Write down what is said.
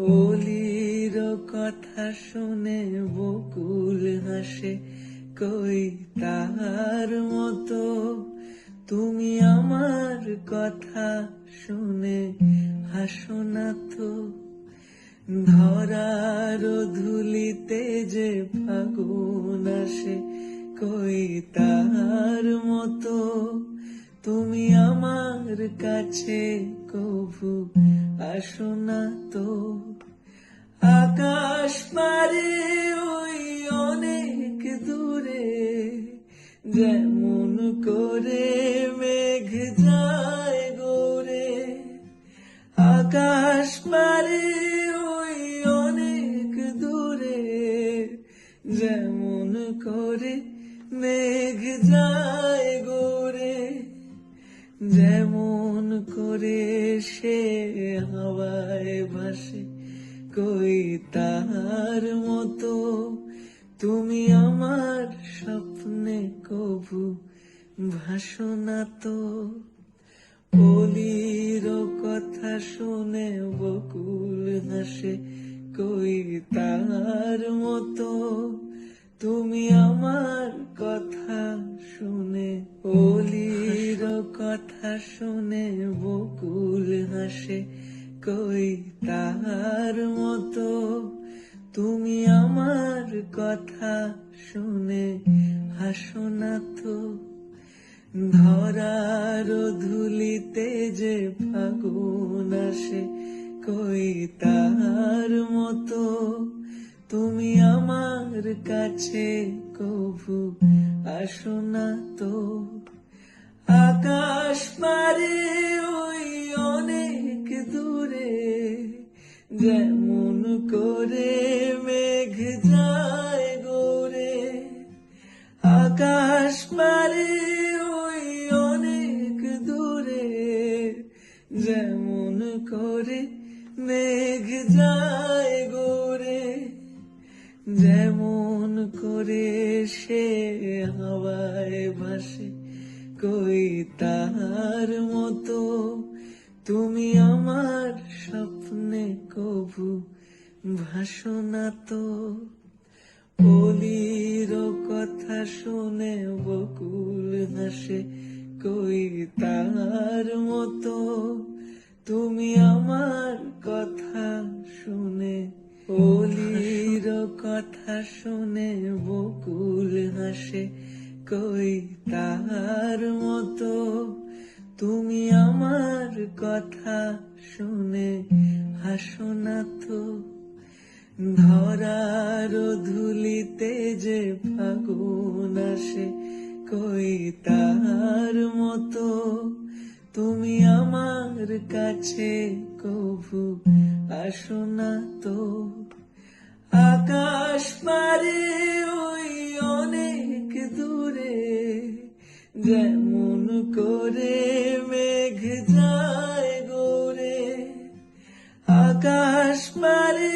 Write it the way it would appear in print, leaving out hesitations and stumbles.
অলির কথা শুনে বকুল হাসে, কই তাহার মতো তুমি আমার কথা শুনে হাসো না তো। ধরার ধুলিতে যে ফাগুন আসে, কই তাহার মতো তুমি আমার কাছে কভু আসো না তো। আকাশ পারে ওই অনেক দূরে, যেমন করে মেঘ যায় গোরে। আকাশ পারে ওই অনেক দূরে, যেমন করে মেঘ যায় গোরে। যেমন করে সে হাওয়ায় ভাসে, কই তাহার মতো তুমি আমার স্বপ্নে কভু ভাসো না তো। অলির কথা শুনে বকুল হাসে, কই তাহার মতো তুমি আমার কথা শুনে। অলির কথা শুনে বকুল হাসে, কই তাহার মতো তুমি আমার কথা শুনে হাসো না তো। ধরার ধুলিতে যে ফাগুন আসে, কই তাহার মতো তুমি আমার কাছে কভু আসো না তো। আকাশ পারে ওই অনেক দূরে, যেমন করে মেঘ যায় গোরে। আকাশ পারে ওই অনেক দূরে, যেমন করে মেঘ যায় গোরে। যেমন করে সে হাওয়ায় ভাসে, কই তাহার মতো তুমি আমার স্বপ্নে কভু ভাসো না তো। অলির কথা শুনে বকুল হাসে, কই তাহার মতো তুমি আমার কথা শুনে। অলির কথা শুনে বকুল হাসে, কই তাহার মতো তুমি আমার কথা শুনে হাসো না তো। ধরার ধুলিতে যে ফাগুন আসে, কই তাহার মতো তুমি আমার কাছে কভু আসো না তো। আকাশ পারে ওই অনেক দূরে, যেমন করে মেঘ যায় গোরে। আকাশ পারে